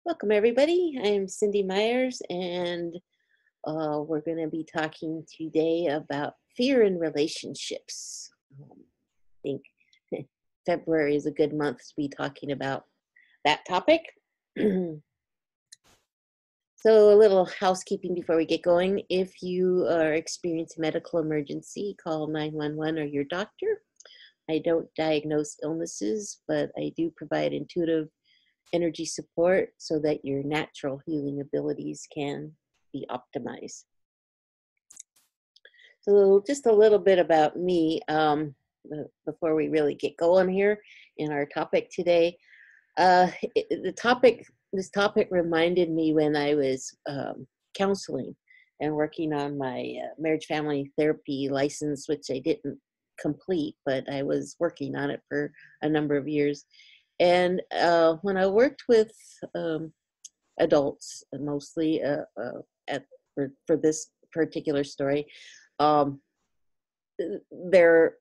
Welcome, everybody. I'm Cindy Myers, and we're going to be talking today about fear in relationships. I think February is a good month to be talking about that topic. So, a little housekeeping before we get going. If you are experiencing a medical emergency, call 911 or your doctor. I don't diagnose illnesses, but I do provide intuitive energy support so that your natural healing abilities can be optimized. So just a little bit about me before we really get going here in our topic today. This topic reminded me when I was counseling and working on my marriage family therapy license, which I didn't complete, but I was working on it for a number of years. And when I worked with adults, mostly at for this particular story, um, their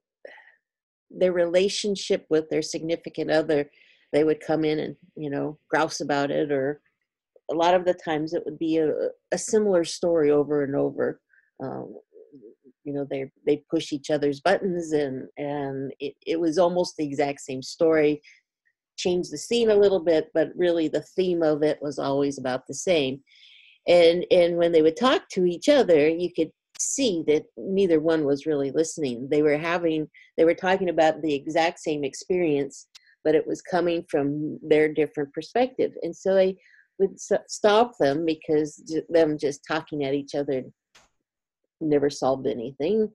their relationship with their significant other, they would come in and grouse about it, or a lot of the times it would be a similar story over and over. Um, they push each other's buttons, and it was almost the exact same story, change the scene a little bit, but really the theme of it was always about the same. And when they would talk to each other, you could see that neither one was really listening. They were talking about the exact same experience, but it was coming from their different perspective. And so I would stop them, because them just talking at each other never solved anything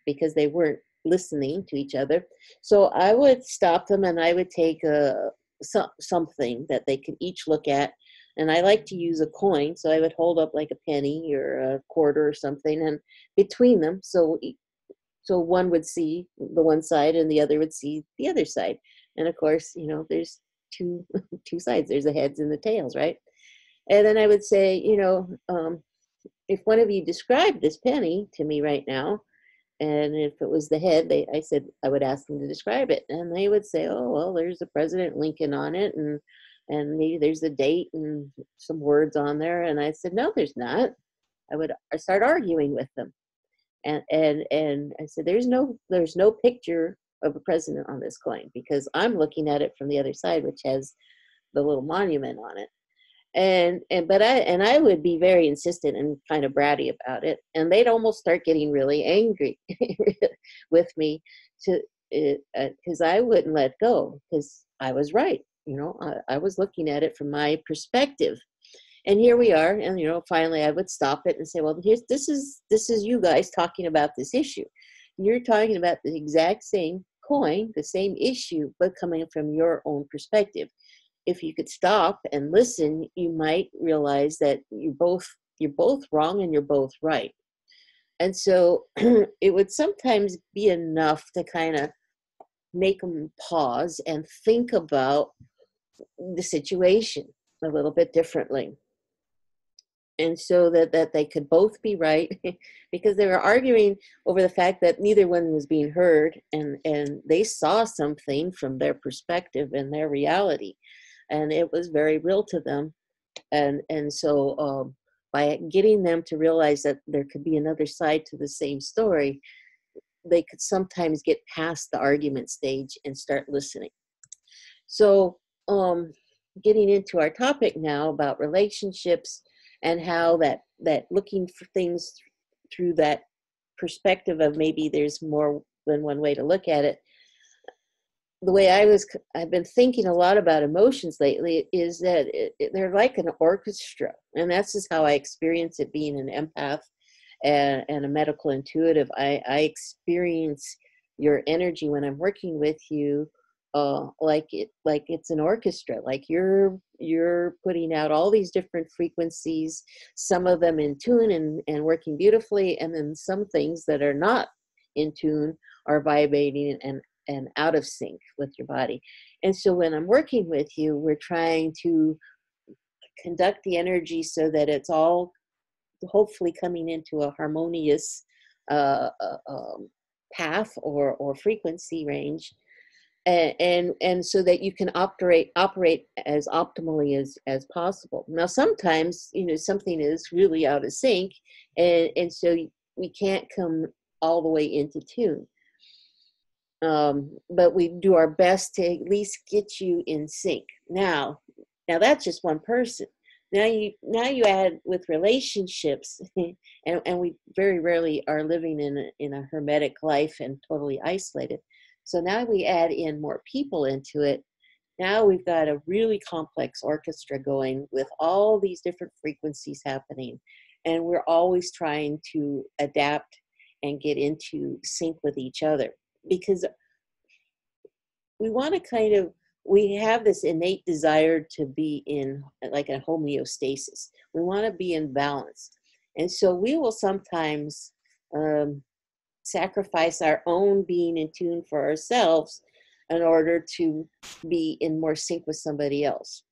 because they weren't listening to each other. So I would stop them, and I would take something that they could each look at. And I like to use a coin, so I would hold up like a penny or a quarter or something, and between them, so one would see the one side and the other would see the other side. And of course, there's two two sides. There's the heads and the tails, right? And then I would say, if one of you described this penny to me right now, and if it was the head, I said I would ask them to describe it, and they would say, "Oh, well, there's the President Lincoln on it, and maybe there's a date and some words on there." And I said, "No, there's not." I start arguing with them, and I said, "There's no picture of a president on this coin, because I'm looking at it from the other side, which has the little monument on it." And I would be very insistent and kind of bratty about it, and they'd almost start getting really angry with me, to because I wouldn't let go, because I was right. I was looking at it from my perspective. And here we are, and finally I would stop it and say, "Well, this is you guys talking about this issue. You're talking about the exact same coin, the same issue, but coming from your own perspective. If you could stop and listen, you might realize that you're both wrong and you're both right." And so it would sometimes be enough to kind of make them pause and think about the situation a little bit differently, and so that they could both be right, because they were arguing over the fact that neither one was being heard, and they saw something from their perspective and their reality, and it was very real to them. And so by getting them to realize that there could be another side to the same story, they could sometimes get past the argument stage and start listening. So getting into our topic now about relationships, and how that looking for things through that perspective of maybe there's more than one way to look at it. The way I've been thinking a lot about emotions lately is that they're like an orchestra, and that's just how I experience it, being an empath and a medical intuitive. I experience your energy when I'm working with you, like it's an orchestra, like you're putting out all these different frequencies, some of them in tune and working beautifully, and then some things that are not in tune are vibrating and out of sync with your body. And so when I'm working with you, we're trying to conduct the energy so that it's all hopefully coming into a harmonious uh, uh, um, path or frequency range, and so that you can operate as optimally as possible. Now sometimes, you know, something is really out of sync, and so we can't come all the way into tune, but we do our best to at least get you in sync. Now that's just one person. Now you add with relationships, and we very rarely are living in a hermetic life and totally isolated. So now we add in more people into it. Now we've got a really complex orchestra going with all these different frequencies happening, and we're always trying to adapt and get into sync with each other, because we want to kind of, we have this innate desire to be in like a homeostasis. We want to be in balance, and so we will sometimes um, sacrifice our own being in tune for ourselves in order to be in more sync with somebody else.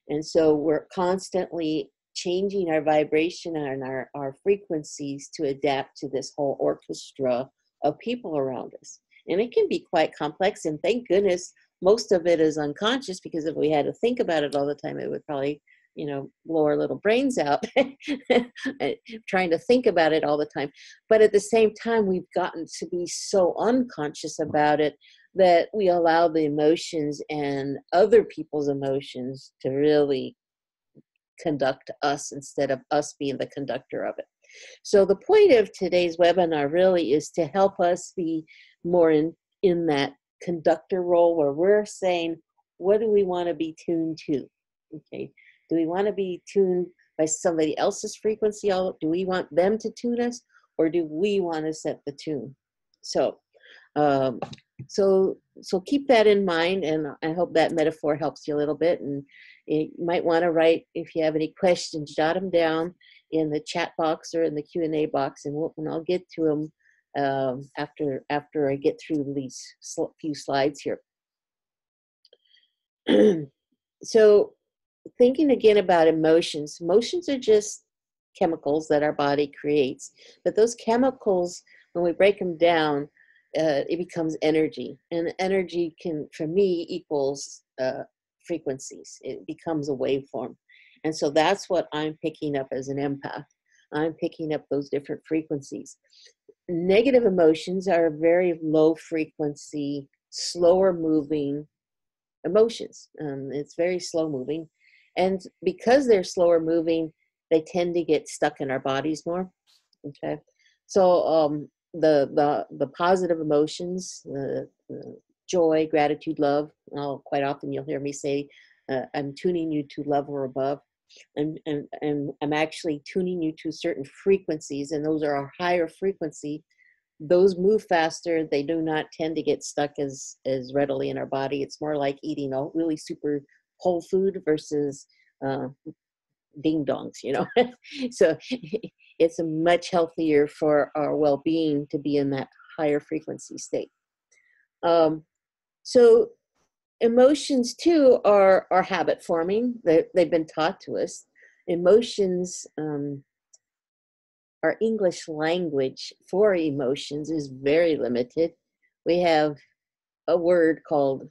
And so we're constantly changing our vibration and our frequencies to adapt to this whole orchestra of people around us. And it can be quite complex. And thank goodness most of it is unconscious, because if we had to think about it all the time, it would probably, you know, blow our little brains out trying to think about it all the time. But at the same time, we've gotten to be so unconscious about it that we allow the emotions and other people's emotions to really conduct us instead of us being the conductor of it. So the point of today's webinar really is to help us be more in that conductor role, where we're saying, what do we want to be tuned to? Okay. Do we want to be tuned by somebody else's frequency? Do we want them to tune us, or do we want to set the tune? So um, so keep that in mind, and I hope that metaphor helps you a little bit. And you might want to write, if you have any questions, jot them down in the chat box or in the Q&A box, and I'll get to them after I get through these few slides here. So thinking again about emotions. Emotions are just chemicals that our body creates, but those chemicals, when we break them down, it becomes energy, and energy can, for me, equals frequencies. It becomes a waveform, and so that's what I'm picking up as an empath. I'm picking up those different frequencies. Negative emotions are very low frequency, slower moving emotions. It's very slow moving, and because they're slower moving, they tend to get stuck in our bodies more. Okay, so the positive emotions, joy, gratitude, love. Quite often you'll hear me say, "I'm tuning you to love or above," and I'm actually tuning you to certain frequencies, and those are our higher frequency. Those move faster. They do not tend to get stuck as readily in our body. It's more like eating a really super whole food versus ding dongs, you know. So it's much healthier for our well-being to be in that higher frequency state. So emotions too are habit forming. They've been taught to us. Emotions, our English language for emotions is very limited. We have a word called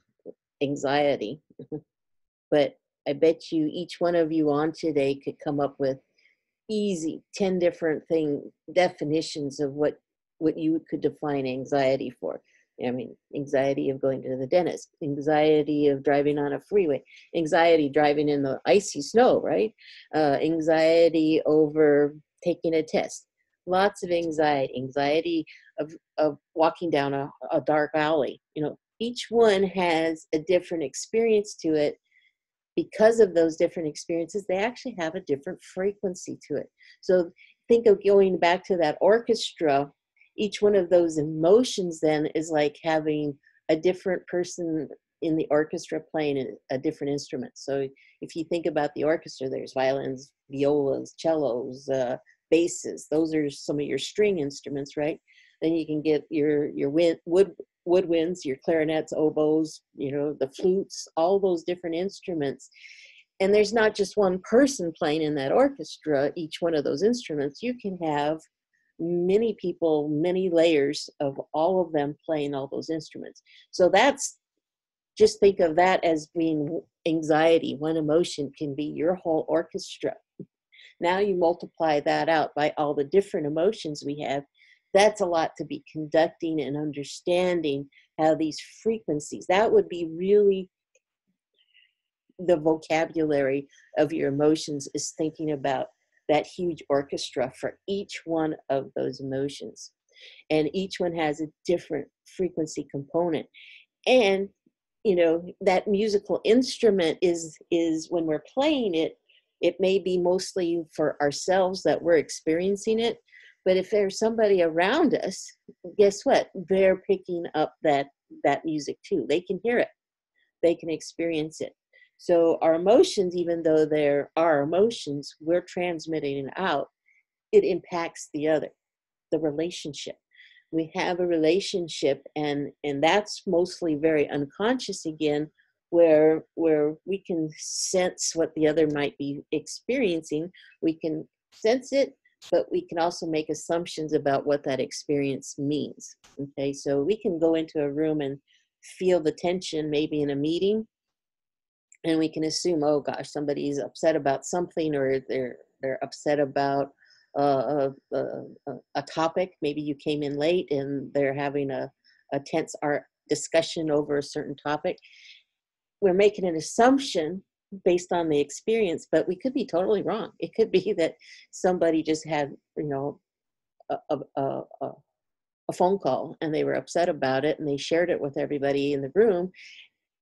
anxiety, but I bet you each one of you on today could come up with easy 10 different definitions of what you could define anxiety for. I mean, anxiety of going to the dentist, anxiety of driving on a freeway, anxiety driving in the icy snow, right? Anxiety over taking a test, lots of anxiety of walking down a dark alley. You know, each one has a different experience to it. Because of those different experiences, they actually have a different frequency to it. So think of going back to that orchestra. Each one of those emotions then is like having a different person in the orchestra playing a different instrument. So if you think about the orchestra, there's violins, violas, cellos, basses. Those are some of your string instruments, right? Then you can get your woodwinds, your clarinets, oboes, you know, the flutes, all those different instruments. And there's not just one person playing in that orchestra, each one of those instruments. You can have many people, many layers of all of them playing all those instruments. So that's just think of that as being anxiety. One emotion can be your whole orchestra. Now you multiply that out by all the different emotions we have. That's a lot to be conducting and understanding how these frequencies, that would be really the vocabulary of your emotions, is thinking about that huge orchestra for each one of those emotions. And each one has a different frequency component. And that musical instrument is when we're playing it, it may be mostly for ourselves that we're experiencing it, but if there's somebody around us, guess what, they're picking up that music too. They can hear it, they can experience it. So our emotions, even though they're our emotions, we're transmitting it out. It impacts the relationship. We have a relationship, and that's mostly very unconscious again, where we can sense what the other might be experiencing. We can sense it, but we can also make assumptions about what that experience means. Okay, so we can go into a room and feel the tension maybe in a meeting, and we can assume, oh gosh, somebody's upset about something, or they're upset about a topic. Maybe you came in late and they're having a tense art discussion over a certain topic. We're making an assumption based on the experience, but we could be totally wrong. It could be that somebody just had, a, a, a, a phone call and they were upset about it, and they shared it with everybody in the room.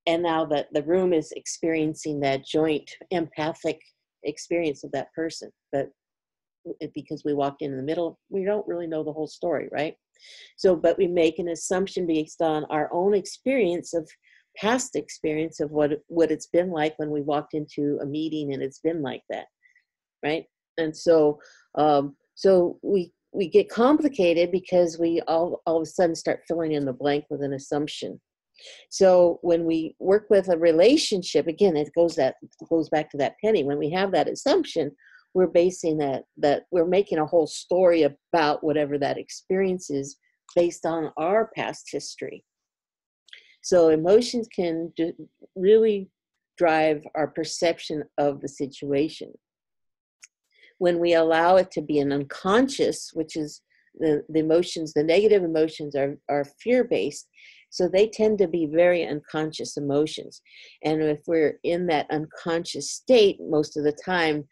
And now that the room is experiencing that joint empathic experience of that person. But because we walked in the middle, we don't really know the whole story, right? So, but we make an assumption based on our own experience of past experience of what it's been like when we walked into a meeting and it's been like that, right? And so, so we get complicated because we all of a sudden start filling in the blank with an assumption. So when we work with a relationship, again, it goes back to that penny. When we have that assumption, we're basing that we're making a whole story about whatever that experience is based on our past history. So emotions can really drive our perception of the situation. When we allow it to be an unconscious, which is the emotions, the negative emotions are fear-based, so they tend to be very unconscious emotions. And if we're in that unconscious state, most of the time,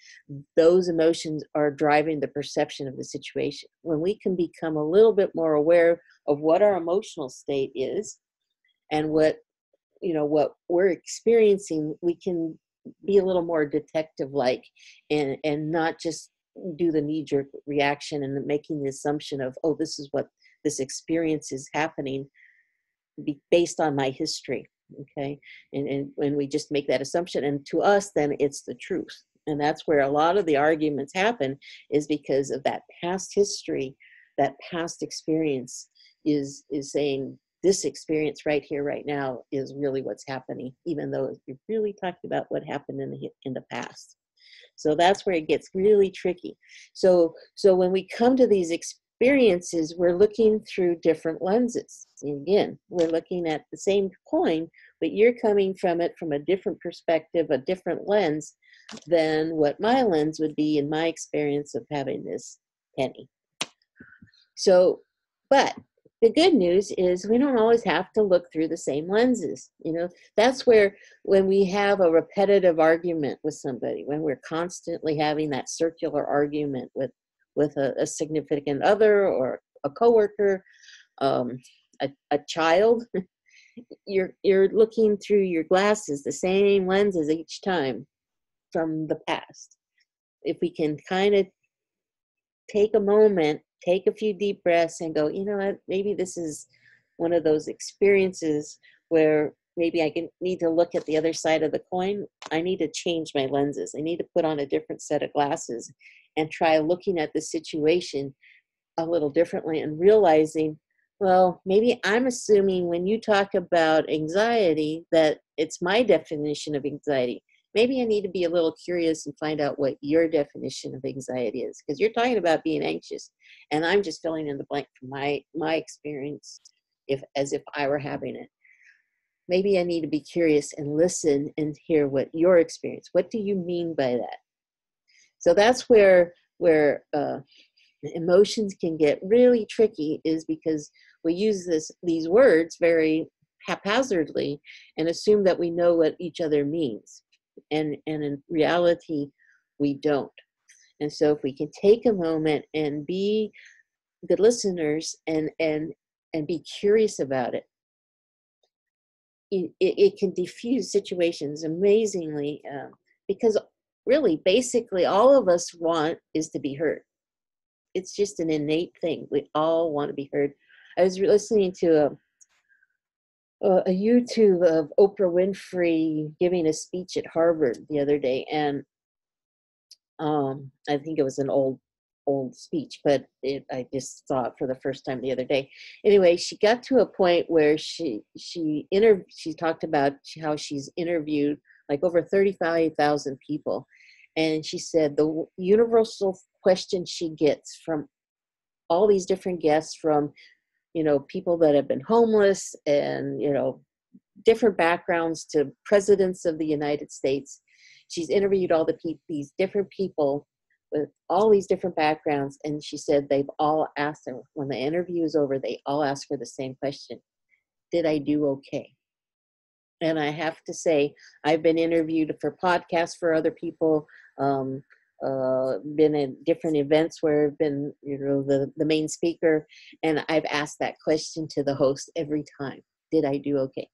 those emotions are driving the perception of the situation. When we can become a little bit more aware of what our emotional state is and what we're experiencing, we can be a little more detective-like and not just do the knee-jerk reaction and making the assumption of, oh, this is what this experience is happening based on my history. Okay, and when we just make that assumption, and to us then it's the truth. And that's where a lot of the arguments happen, is because of that past history, that past experience is saying this experience right here, right now is really what's happening, even though you're really talking about what happened in the past. So that's where it gets really tricky. So when we come to these experiences, we're looking through different lenses. And again, we're looking at the same coin, but you're coming from it from a different perspective, a different lens than what my lens would be in my experience of having this penny. So, but the good news is we don't always have to look through the same lenses. That's where when we have a repetitive argument with somebody, when we're constantly having that circular argument with a significant other or a coworker, a child, you're looking through your glasses, the same lenses each time from the past. If we can kind of take a moment, take a few deep breaths and go, you know what, maybe this is one of those experiences where maybe I need to look at the other side of the coin. I need to change my lenses. I need to put on a different set of glasses and try looking at the situation a little differently and realizing, well, maybe I'm assuming when you talk about anxiety that it's my definition of anxiety. Maybe I need to be a little curious and find out what your definition of anxiety is, because you're talking about being anxious, and I'm just filling in the blank from my experience, as if I were having it. maybe I need to be curious and listen and hear what your experience. What do you mean by that? So that's where emotions can get really tricky, is because we use these words very haphazardly and assume that we know what each other means, and in reality we don't. And so if we can take a moment and be good listeners and be curious about it, it can diffuse situations amazingly, because really basically all of us want is to be heard. It's just an innate thing. We all want to be heard. I was listening to a YouTube of Oprah Winfrey giving a speech at Harvard the other day, and I think it was an old speech, but I just saw it for the first time the other day. Anyway, she got to a point where she talked about how she's interviewed like over 35,000 people, and she said the universal question she gets from all these different guests, from people that have been homeless and different backgrounds to presidents of the United States. She's interviewed all these different people with all these different backgrounds, and she said they've all asked her, when the interview is over, they all ask her the same question: did I do okay? And I have to say, I've been interviewed for podcasts for other people, been in different events where I've been, the main speaker, and I've asked that question to the host every time: did I do okay?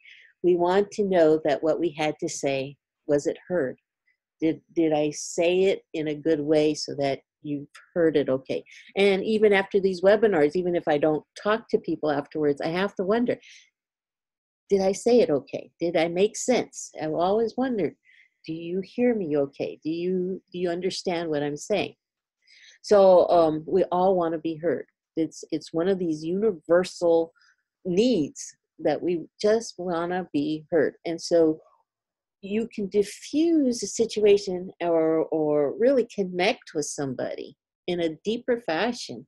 We want to know that what we had to say, was it heard? Did I say it in a good way so that you've heard it okay? And even after these webinars, even if I don't talk to people afterwards, I have to wonder, did I say it okay? Did I make sense? I've always wondered, do you hear me okay? Do you understand what I'm saying? So we all want to be heard. It's one of these universal needs that we just want to be heard. And so you can diffuse a situation, or really connect with somebody in a deeper fashion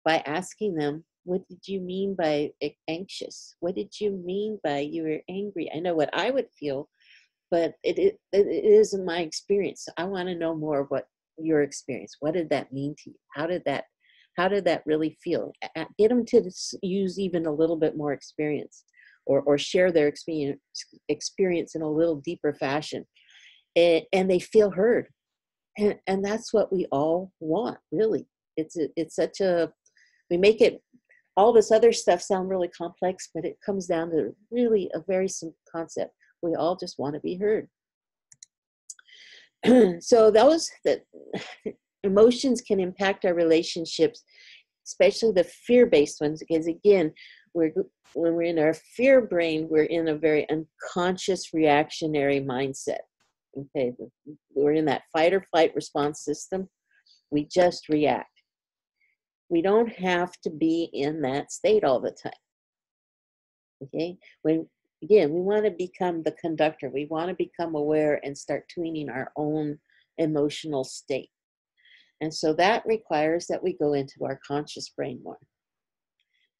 by asking them, what did you mean by anxious? What did you mean by you were angry? I know what I would feel, but it isn't my experience. So I want to know more of what your experience. What did that mean to you? How did that really feel? Get them to use even a little bit more experience, or share their experience in a little deeper fashion, and they feel heard. And that's what we all want, really. It's such a, we make it, all this other stuff sound really complex, but it comes down to really a very simple concept. We all just want to be heard. So that emotions can impact our relationships, especially the fear-based ones, because again, when we're in our fear brain, we're in a very unconscious reactionary mindset. Okay, we're in that fight or flight response system. We just react. We don't have to be in that state all the time. Okay, again, we want to become the conductor. We want to become aware and start tuning our own emotional state. And so that requires that we go into our conscious brain more.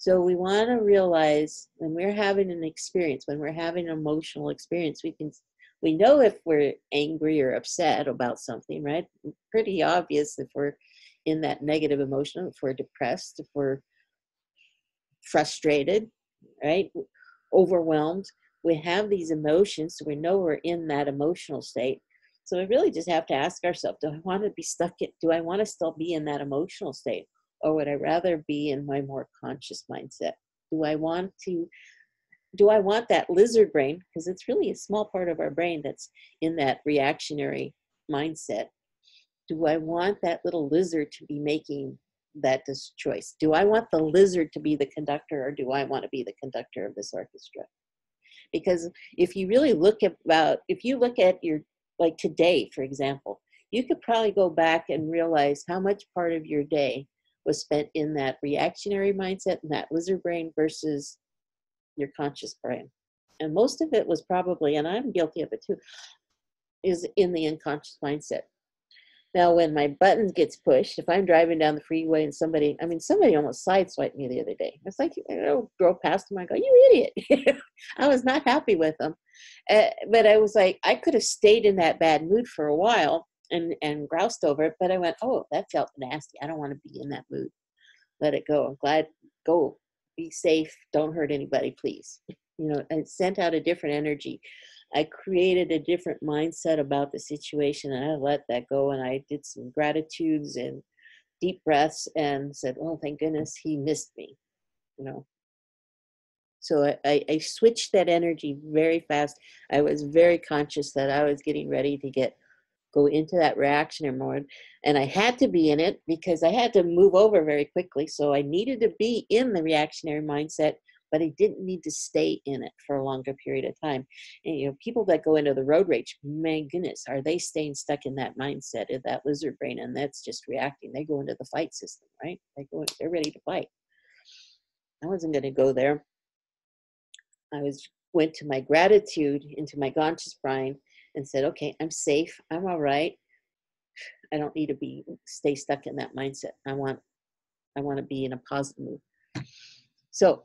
So we want to realize when we're having an experience, when we're having an emotional experience, we know if we're angry or upset about something, right? Pretty obvious if we're in that negative emotion, if we're depressed, if we're frustrated, right? Overwhelmed. We have these emotions, so we know we're in that emotional state. So we really just have to ask ourselves, do I want to be do I want to still be in that emotional state? Or would I rather be in my more conscious mindset? Do I want that lizard brain, because it's really a small part of our brain that's in that reactionary mindset? Do I want that little lizard to be making that choice? Do I want the lizard to be the conductor, or do I want to be the conductor of this orchestra? Because if you really look at your, like today, for example, you could probably go back and realize how much part of your day was spent in that reactionary mindset and that lizard brain versus your conscious brain. And most of it was probably, and I'm guilty of it too, is in the unconscious mindset. Now, when my button gets pushed, if I'm driving down the freeway and somebody almost sideswiped me the other day. It's like, drove past them. I go, you idiot. I was not happy with them. But I was like, I could have stayed in that bad mood for a while and groused over it. But I went, oh, that felt nasty. I don't want to be in that mood. Let it go. I'm glad. Go. Be safe. Don't hurt anybody, please. And sent out a different energy. I created a different mindset about the situation, and I let that go, and I did some gratitudes and deep breaths and said, oh, thank goodness he missed me, you know. So I switched that energy very fast. I was very conscious that I was getting ready to go into that reactionary mode. And I had to be in it because I had to move over very quickly. So I needed to be in the reactionary mindset, but I didn't need to stay in it for a longer period of time. And, people that go into the road rage, my goodness, are they staying stuck in that mindset of that lizard brain? And that's just reacting. They go into the fight system, right? They're ready to fight. I wasn't going to go there. Went to my gratitude, into my conscious mind, and said, okay, I'm safe. I'm all right. I don't need to stay stuck in that mindset. I want to be in a positive mood. So,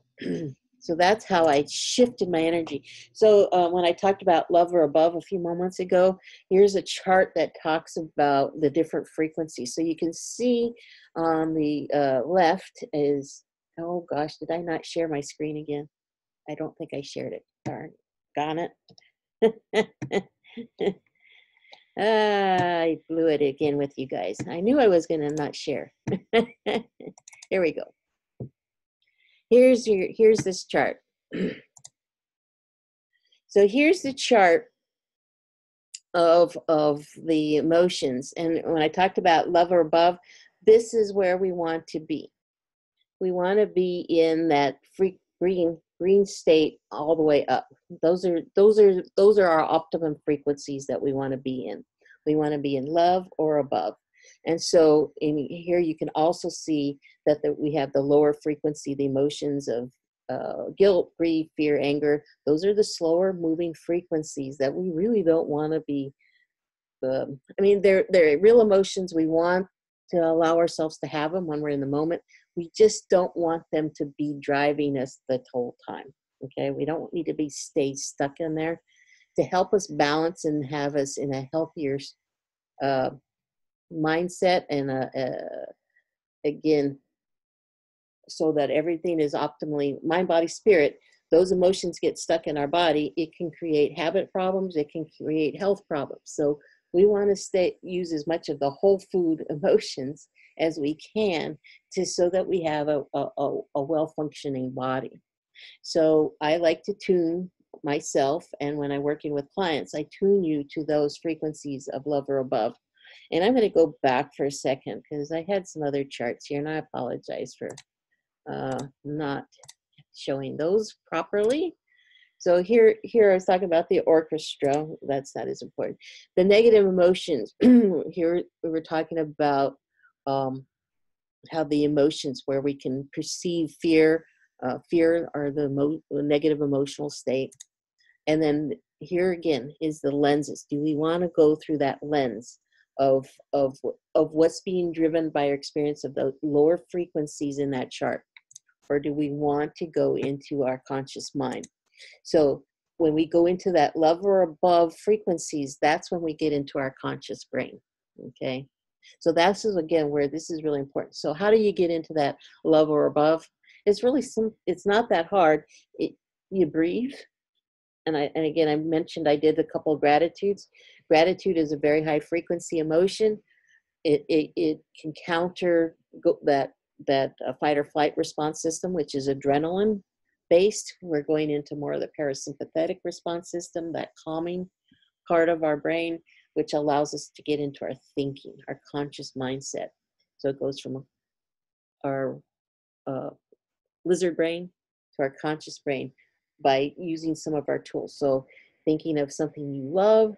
so that's how I shifted my energy. So when I talked about love or above a few moments ago, here's a chart that talks about the different frequencies. So you can see on the left is, oh gosh, did I not share my screen again? I don't think I shared it. Darn, got it. I blew it again with you guys. I knew I was going to not share. Here we go. Here's this chart. So here's the chart of the emotions. And when I talked about love or above, this is where we want to be. We want to be in that green state all the way up. Those are our optimum frequencies that we want to be in. We want to be in love or above. And so in here you can also see that we have the lower frequency, the emotions of guilt, grief, fear, anger. Those are the slower moving frequencies that we really don't want to be. They're real emotions. We want to allow ourselves to have them when we're in the moment. We just don't want them to be driving us the whole time. Okay, we don't need to stay stuck in there. To help us balance and have us in a healthier mindset, and again, so that everything is optimally mind, body, spirit. Those emotions get stuck in our body. It can create habit problems. It can create health problems. So we want to use as much of the whole food emotions as we can so that we have a well-functioning body. So I like to tune myself, and when I'm working with clients, I tune you to those frequencies of love or above. And I'm going to go back for a second because I had some other charts here, and I apologize for not showing those properly. So here I was talking about the orchestra. That's not as important. The negative emotions. Here we were talking about how the emotions where we can perceive fear. Fear are the negative emotional state. And then here again is the lenses. Do we want to go through that lens of what's being driven by our experience of the lower frequencies in that chart? Or do we want to go into our conscious mind? So when we go into that love or above frequencies, that's when we get into our conscious brain, okay? So that's, again, where this is really important. So how do you get into that love or above? It's really it's not that hard. You breathe. And again, I mentioned I did a couple of gratitudes. Gratitude is a very high frequency emotion. It can counter that fight or flight response system, which is adrenaline based. We're going into more of the parasympathetic response system, that calming part of our brain, which allows us to get into our thinking, our conscious mindset. So it goes from our lizard brain to our conscious brain by using some of our tools. So thinking of something you love,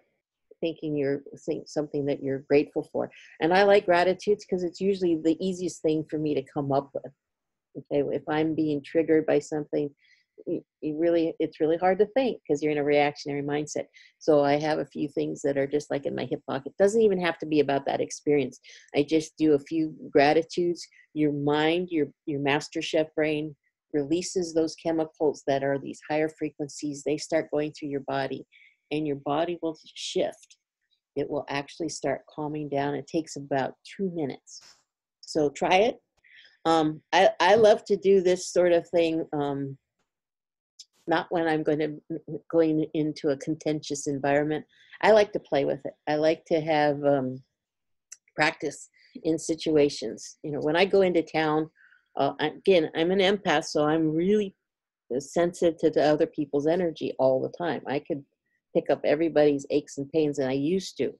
something that you're grateful for. And I like gratitudes because it's usually the easiest thing for me to come up with. Okay, if I'm being triggered by something, it's really hard to think because you're in a reactionary mindset. So I have a few things that are just like in my hip pocket. Doesn't even have to be about that experience. I just do a few gratitudes. Your mind, your master chef brain releases those chemicals that are these higher frequencies. They start going through your body, and your body will shift. It will actually start calming down. It takes about 2 minutes. So try it. I love to do this sort of thing. Not when I'm going into a contentious environment. I like to play with it. I like to have practice in situations. You know, when I go into town, again, I'm an empath, so I'm really sensitive to the other people's energy all the time. I could pick up everybody's aches and pains, and I used to,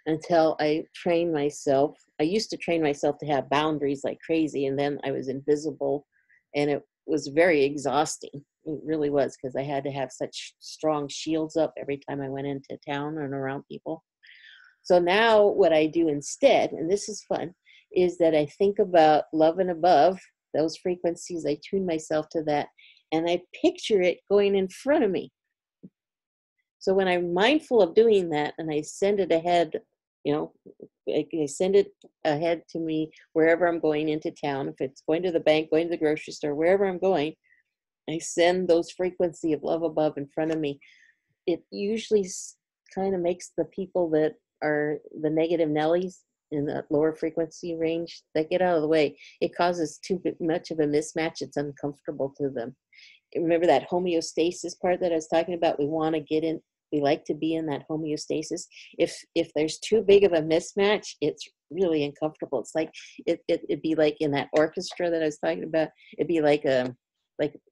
until I trained myself. I used to train myself to have boundaries like crazy, and then I was invisible, and it was very exhausting. It really was, because I had to have such strong shields up every time I went into town and around people. So now what I do instead, and this is fun, is that I think about love and above, those frequencies. I tune myself to that, and I picture it going in front of me. So when I'm mindful of doing that and I send it ahead, you know, I send it ahead to me wherever I'm going into town. If it's going to the bank, going to the grocery store, wherever I'm going, I send those frequency of love above in front of me. It usually kind of makes the people that are the negative Nellies in the lower frequency range, that get out of the way. It causes too much of a mismatch. It's uncomfortable to them. Remember that homeostasis part that I was talking about? We want to get in, we like to be in that homeostasis. If there's too big of a mismatch, it's really uncomfortable. It's like it'd be like in that orchestra that I was talking about. It'd be like a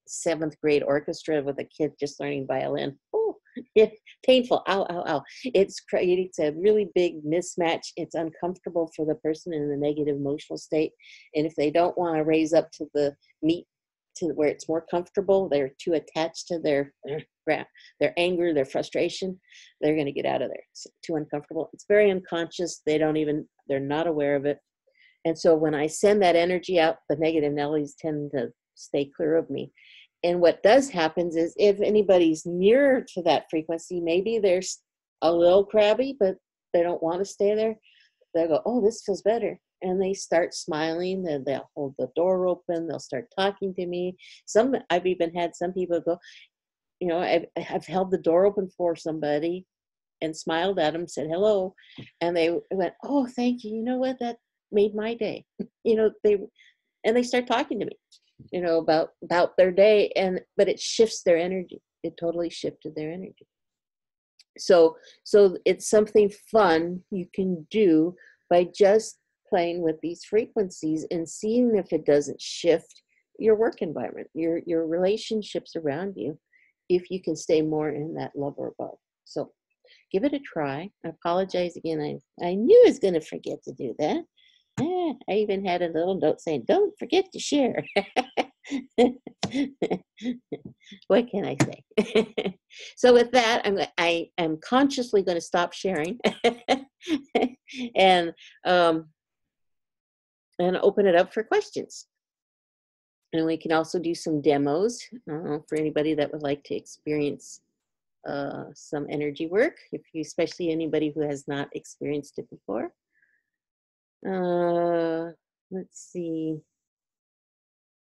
seventh grade orchestra with a kid just learning violin. Oh, it's painful. Ow, ow, ow. It's a really big mismatch. It's uncomfortable for the person in the negative emotional state. And if they don't want to raise up to the meet to where it's more comfortable, they're too attached to their anger, their frustration, they're going to get out of there. It's too uncomfortable. It's very unconscious. They're not aware of it. And so when I send that energy out, the negative Nellies tend to stay clear of me. And what does happen is if anybody's nearer to that frequency, maybe they're a little crabby, but they don't want to stay there. They'll go, oh, this feels better. And they start smiling, and they'll hold the door open. They'll start talking to me. I've even had some people go, you know, I've held the door open for somebody and smiled at them, said hello. And they went, oh, thank you. You know what? That made my day. You know, they start talking to me, you know, about their day, but it shifts their energy. It totally shifted their energy. So it's something fun you can do by just playing with these frequencies and seeing if it doesn't shift your work environment, your relationships around you, if you can stay more in that love or above. So give it a try. I apologize again. I knew I was going to forget to do that. I even had a little note saying, don't forget to share. What can I say? So with that, I am consciously going to stop sharing and open it up for questions. And we can also do some demos for anybody that would like to experience some energy work, especially anybody who has not experienced it before. Let's see.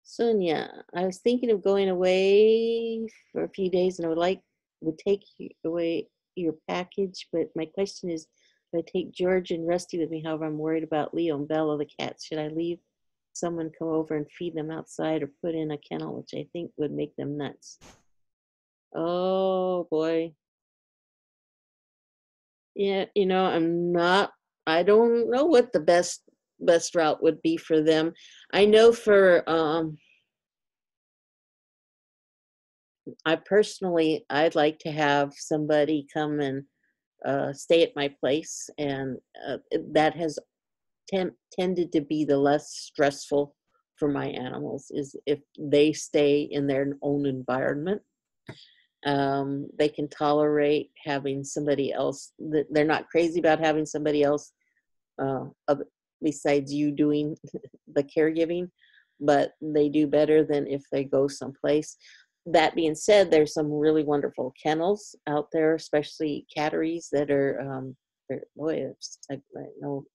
Sonia, I was thinking of going away for a few days, and I would take away your package, but my question is, do I take George and Rusty with me? However, I'm worried about Leo and Bella, the cats. Should I leave someone come over and feed them outside, or put in a kennel, which I think would make them nuts? Oh boy. Yeah, you know, I don't know what the best route would be for them. I know for I'd like to have somebody come and stay at my place, and that has tended to be the less stressful for my animals, is if they stay in their own environment. They can tolerate having somebody else. They're not crazy about having somebody else besides you doing the caregiving, but they do better than if they go someplace. that being said, there's some really wonderful kennels out there, especially catteries that are, boy, I know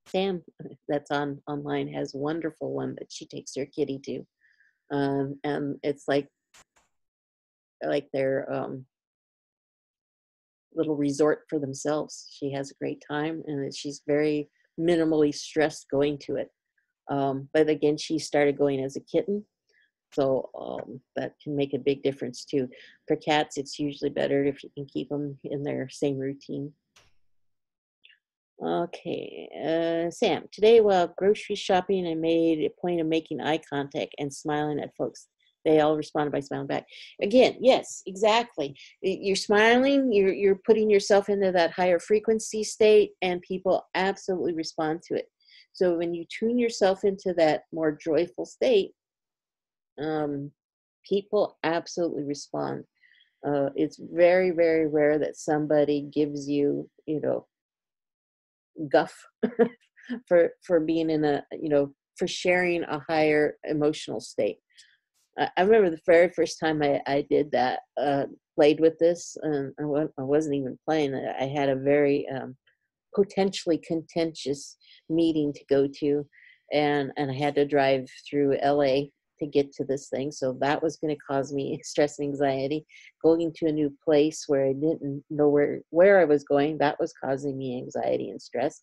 Sam that's on online has a wonderful one that she takes her kitty to. And it's like their little resort for themselves. She has a great time, and she's very minimally stressed going to it. But again, she started going as a kitten, so that can make a big difference too. For cats, it's usually better if you can keep them in their same routine. Okay, Sam, today while grocery shopping, I made a point of making eye contact and smiling at folks. They all responded by smiling back. Again, yes, exactly. You're smiling, you're putting yourself into that higher frequency state, and people absolutely respond to it. So when you tune yourself into that more joyful state, people absolutely respond. It's very, very rare that somebody gives you, guff for being in a, for sharing a higher emotional state. I remember the very first time I did that, played with this, and I wasn't even playing. I had a very potentially contentious meeting to go to, and I had to drive through LA to get to this thing. So that was going to cause me stress and anxiety. Going to a new place where I didn't know where I was going, that was causing me anxiety and stress.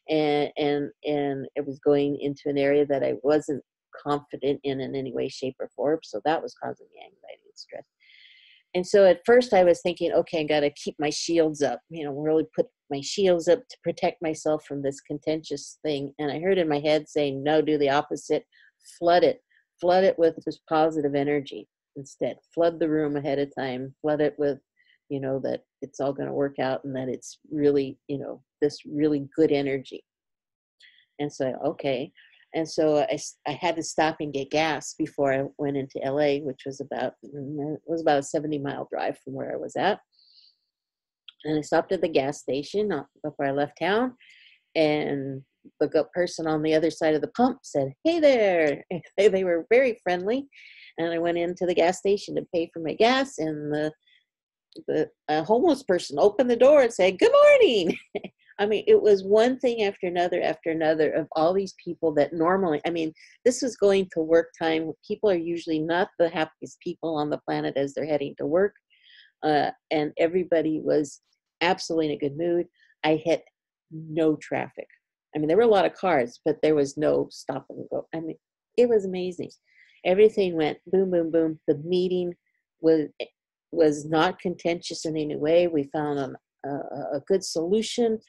And it was going into an area that I wasn't confident in any way, shape, or form. So that was causing me anxiety and stress. And so at first I was thinking, okay, I got to keep my shields up, really put my shields up to protect myself from this contentious thing. And I heard in my head saying, no, do the opposite, flood it with this positive energy instead. Flood the room ahead of time, flood it with, that it's all going to work out and that it's really, this really good energy. And so, okay. And so I had to stop and get gas before I went into LA, which was about a 70-mile drive from where I was at. And I stopped at the gas station before I left town, and the person on the other side of the pump said, "Hey there." They were very friendly. And I went into the gas station to pay for my gas, and the homeless person opened the door and said, "Good morning." I mean, it was one thing after another of all these people that normally, this was going to work time. People are usually not the happiest people on the planet as they're heading to work. And everybody was absolutely in a good mood. I hit no traffic. There were a lot of cars, but there was no stop and go. It was amazing. Everything went boom, boom, boom. The meeting was not contentious in any way. We found a good solution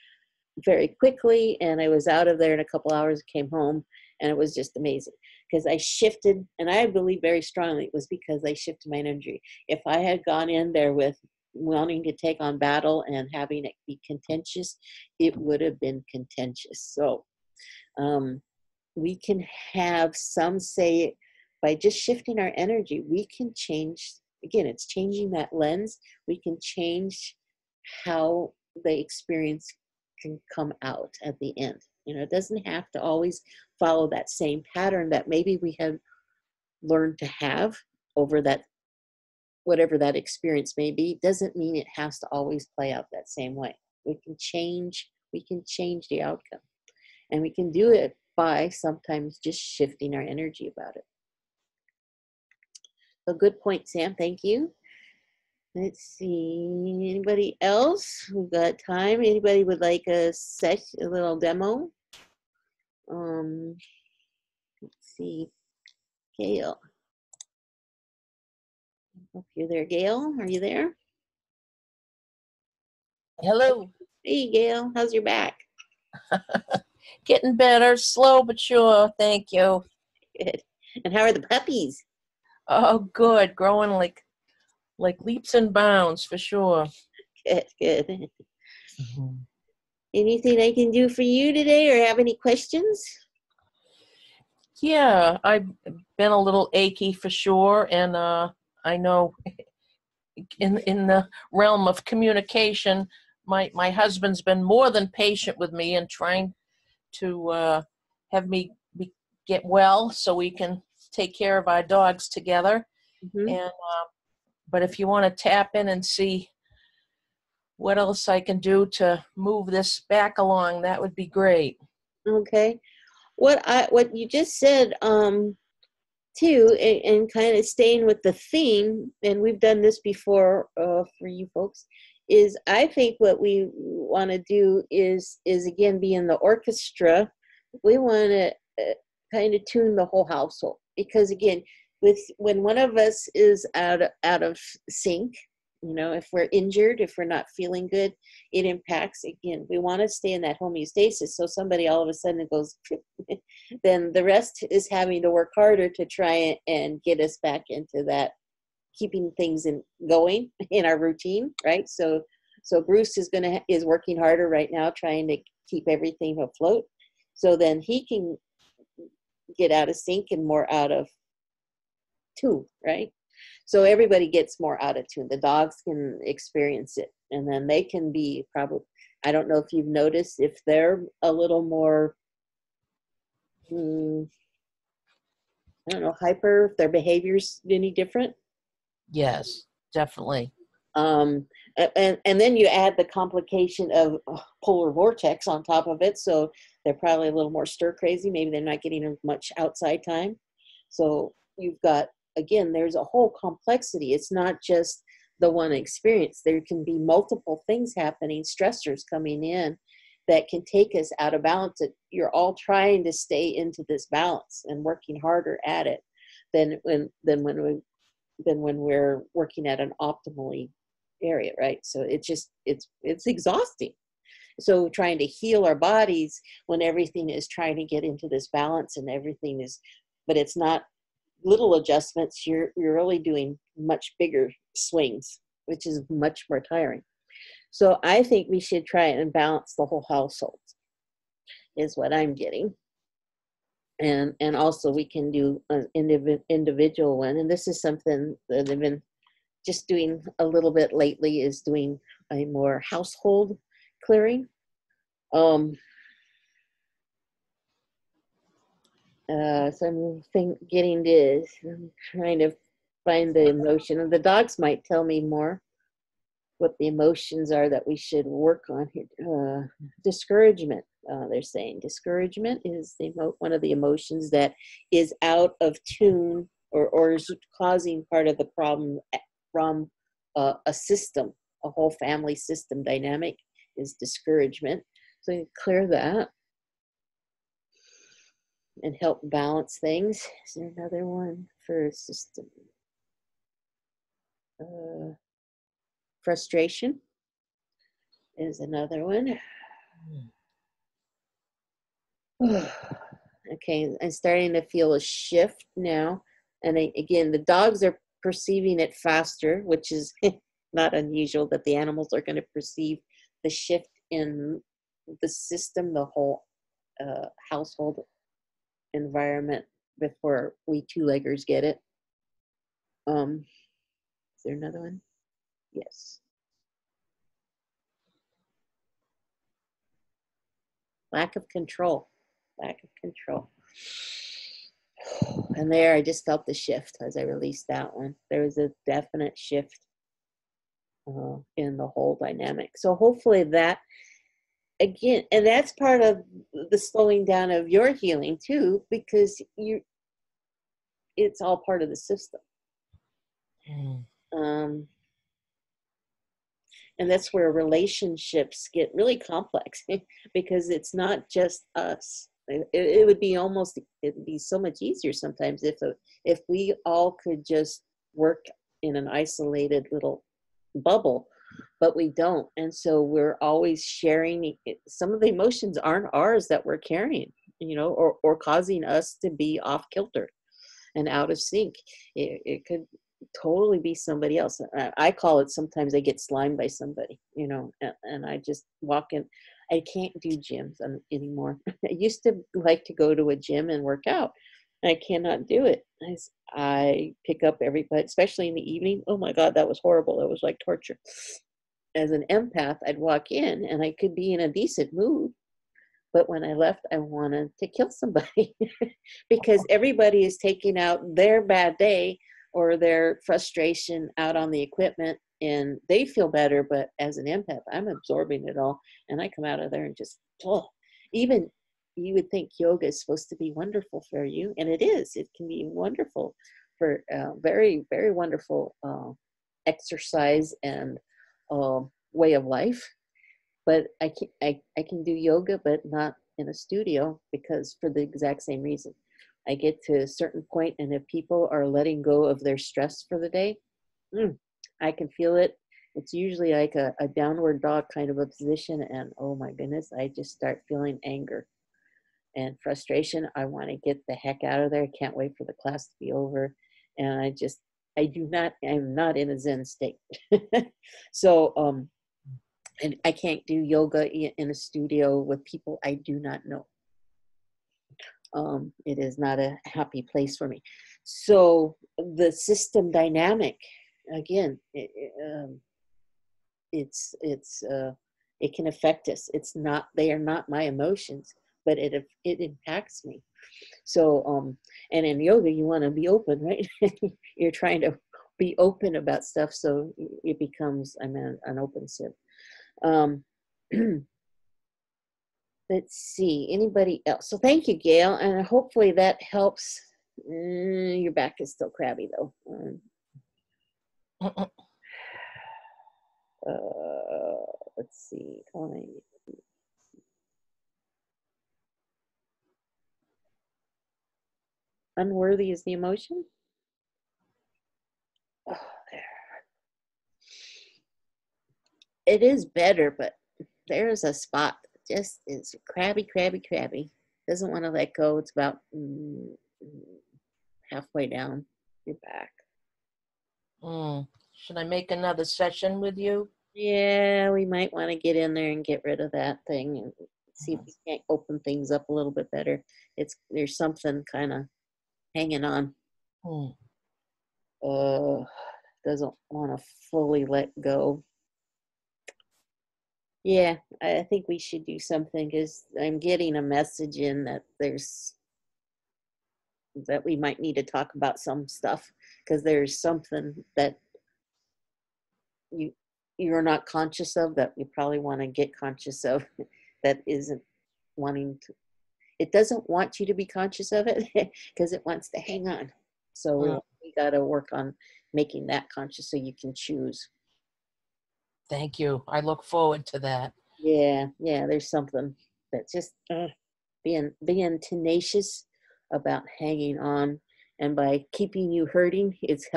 very quickly, and I was out of there in a couple hours, came home, and it was just amazing because I shifted, and I believe very strongly it was because I shifted my energy. If I had gone in there with wanting to take on battle and having it be contentious, it would have been contentious. So we can have some say by just shifting our energy, we can change. Again, it's changing that lens. We can change how the experience can come out at the end. It doesn't have to always follow that same pattern that maybe we have learned to have over that, whatever that experience may be. Doesn't mean it has to always play out that same way. We can change the outcome, and we can do it by sometimes just shifting our energy about it. A good point, Sam. Thank you. Let's see. Anybody else? We've got time. Anybody would like a little demo? Let's see. Gail. Hope you're there, Gail. Are you there? Hello. Hey, Gail. How's your back? Getting better, slow but sure. Thank you. Good. And how are the puppies? Oh, good. Growing like leaps and bounds for sure. Good, good. Mm-hmm. Anything I can do for you today, or have any questions? Yeah, I've been a little achy for sure, and I know in the realm of communication, my husband's been more than patient with me and trying to have me get well so we can take care of our dogs together. Hmm. And but if you want to tap in and see what else I can do to move this back along, that would be great. Okay. What you just said, too, and kind of staying with the theme, and we've done this before for you folks, is I think what we want to do is again be in the orchestra. We want to kind of tune the whole household because again, with when one of us is out of sync, if we're injured, if we're not feeling good, it impacts again. We want to stay in that homeostasis. So somebody all of a sudden goes, then the rest is having to work harder to try and get us back into that, keeping things going in our routine, right? So Bruce is working harder right now, trying to keep everything afloat. So then he can get out of sync and more out of tune, right? So everybody gets more out of tune. The dogs can experience it, and then they can be probably. I don't know if you've noticed if they're a little more. I don't know, hyper, if their behavior's any different. Yes, definitely. Um, and then you add the complication of polar vortex on top of it, so they're probably a little more stir crazy. Maybe they're not getting as much outside time. So you've got, again, there's a whole complexity. It's not just the one experience. There can be multiple things happening, stressors coming in that can take us out of balance. You're all trying to stay into this balance and working harder at it than when we're working at an optimally area, right? So it's exhausting. So trying to heal our bodies when everything is trying to get into this balance and everything is, but it's not little adjustments. You're really doing much bigger swings, which is much more tiring. So I think we should try and balance the whole household is what I'm getting. And also we can do an individual one. And this is something that I've been just doing a little bit lately, is doing a more household clearing. Um, so getting this, I'm trying to find the emotion. And the dogs might tell me more what the emotions are that we should work on here. Discouragement. They're saying discouragement is one of the emotions that is out of tune or is causing part of the problem from a system, a whole family system dynamic is discouragement. So you clear that and help balance things. Is there another one for system? Frustration is another one. Okay, I'm starting to feel a shift now. And again, the dogs are perceiving it faster, which is not unusual that the animals are going to perceive the shift in the system, the whole household environment before we two-leggers get it. Is there another one? Yes. Lack of control. Lack of control. And there, I just felt the shift as I released that one. There was a definite shift in the whole dynamic. So hopefully that, again, and that's part of the slowing down of your healing too, because it's all part of the system. Um, and that's where relationships get really complex because it's not just us. It would be it'd be so much easier sometimes if we all could just work in an isolated little bubble, but we don't. And so we're always sharing. Some of the emotions aren't ours that we're carrying, or causing us to be off kilter and out of sync. It could totally be somebody else. I call it, sometimes I get slimed by somebody, and I just walk in. I can't do gyms anymore. I used to like to go to a gym and work out. I cannot do it. I pick up everybody, especially in the evening. Oh my God, that was horrible. It was like torture. As an empath, I'd walk in and I could be in a decent mood, but when I left, I wanted to kill somebody because everybody is taking out their bad day or their frustration out on the equipment, and they feel better. But as an empath, I'm absorbing it all, and I come out of there and just, oh, even you would think yoga is supposed to be wonderful for you, and it is. It can be wonderful for very, very wonderful exercise and way of life. But I can do yoga, but not in a studio, because for the exact same reason. I get to a certain point, and if people are letting go of their stress for the day, I can feel it. It's usually like a downward dog kind of a position, and oh my goodness, I just start feeling anger and frustration. I want to get the heck out of there. I can't wait for the class to be over. And I'm not in a Zen state. So, and I can't do yoga in a studio with people I do not know. It is not a happy place for me. So the system dynamic, again, it can affect us. It's not, they are not my emotions, but it impacts me. So and in yoga you want to be open, right? You're trying to be open about stuff, so it becomes, an open sip. um let's see, anybody else? So thank you, Gail, and hopefully that helps. Your back is still crabby though. Let's see. Unworthy is the emotion. Oh, there. It is better, but there's a spot that just is crabby, crabby, crabby. Doesn't want to let go. It's about halfway down your back. Should I make another session with you? Yeah, we might want to get in there and get rid of that thing and see if we can't open things up a little bit better. There's something kind of hanging on. Doesn't want to fully let go. Yeah, I think we should do something, because I'm getting a message in that we might need to talk about some stuff, because there's something that you're not conscious of that you probably want to get conscious of, that isn't wanting to. It doesn't want you to be conscious of it because it wants to hang on. So we got to work on making that conscious so you can choose. Thank you. I look forward to that. Yeah, there's something that's just being tenacious about hanging on, and by keeping you hurting, it's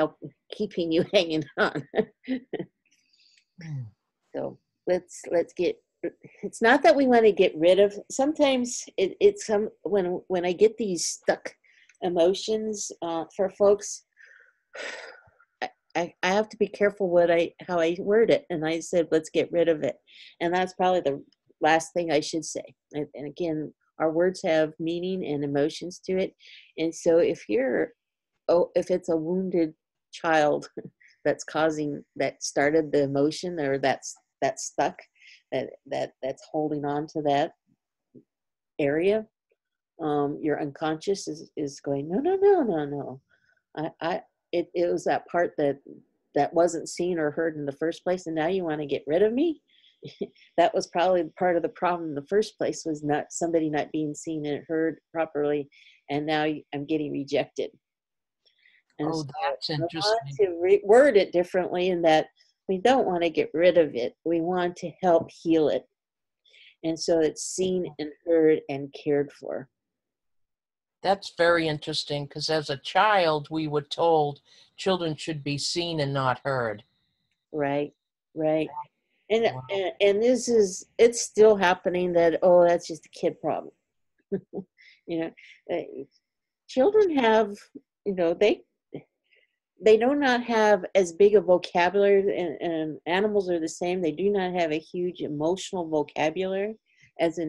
keeping you hanging on. So let's get. It's not that we want to get rid of. Sometimes it's when I get these stuck emotions for folks, I have to be careful how I word it. And I said, let's get rid of it. And that's probably the last thing I should say. And again, our words have meaning and emotions to it. And so if it's a wounded child that started the emotion, or that's stuck, that's holding on to that area, your unconscious is going, no, no, no, no, no. It was that part that wasn't seen or heard in the first place, and now you want to get rid of me. That was probably part of the problem in the first place, was not somebody not being seen and heard properly, and now I'm getting rejected. And so That's I want interesting. to word it differently, in that we don't want to get rid of it. We want to help heal it, and so it's seen and heard and cared for. That's very interesting, because as a child, we were told children should be seen and not heard. Right, right. And Wow. it's still happening, that, oh, that's just a kid problem. you know, children have, they do not have as big a vocabulary, and animals are the same. They do not have a huge emotional vocabulary as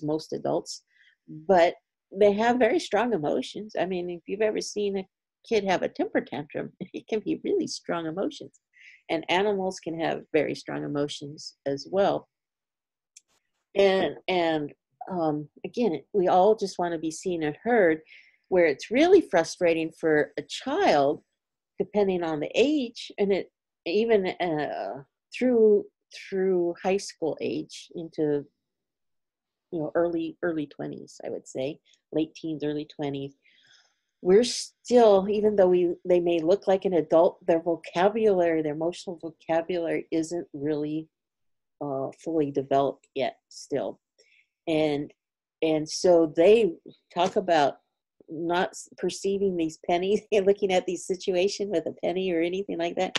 most adults, but they have very strong emotions. I mean, if you've ever seen a kid have a temper tantrum, it can be really strong emotions. And animals can have very strong emotions as well. And again, we all just want to be seen and heard. Where it's really frustrating for a child depending on the age, and it even through high school age into, early 20s, I would say, late teens, early 20s, we're still, even though they may look like an adult, their vocabulary, their emotional vocabulary isn't really fully developed yet still. And so they talk about not perceiving these pennies and looking at these situations with a penny or anything like that.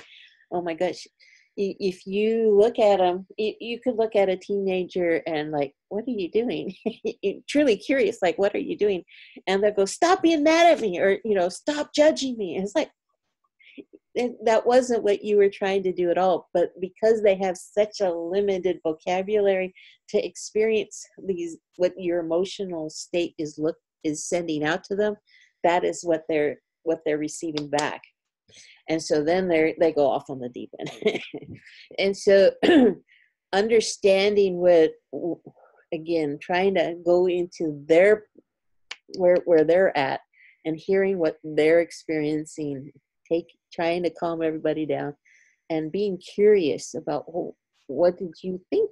Oh my gosh. If you look at them, you could look at a teenager and like, what are you doing? Truly curious, like, what are you doing? And they'll go, stop being mad at me, or, stop judging me. And it's like, that wasn't what you were trying to do at all. But because they have such a limited vocabulary to experience what your emotional state is sending out to them, that is what they're receiving back. And so then they go off on the deep end. And so understanding again, trying to go into where they're at and hearing what they're experiencing, trying to calm everybody down and being curious about, what did you think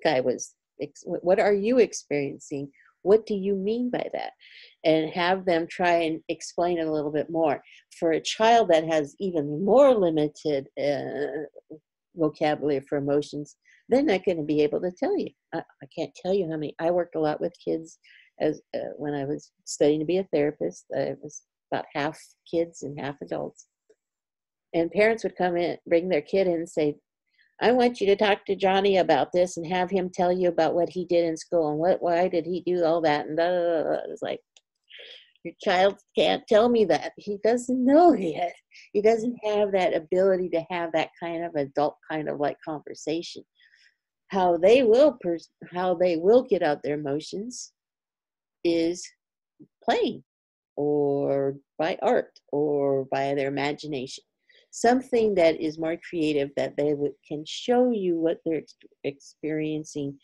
what are you experiencing? What do you mean by that? And have them try and explain it a little bit more. For a child that has even more limited vocabulary for emotions, they're not going to be able to tell you. I can't tell you how many. I worked a lot with kids when I was studying to be a therapist. I was about half kids and half adults. And parents would come in, bring their kid in and say, I want you to talk to Johnny about this and have him tell you about what he did in school and why did he do all that, and da, da, da. It's like, your child can't tell me that. He doesn't know yet. He doesn't have that ability to have that kind of adult kind of like conversation. How they will get out their emotions is playing, or by art, or by their imagination. Something that is more creative, that they can show you what they're experiencing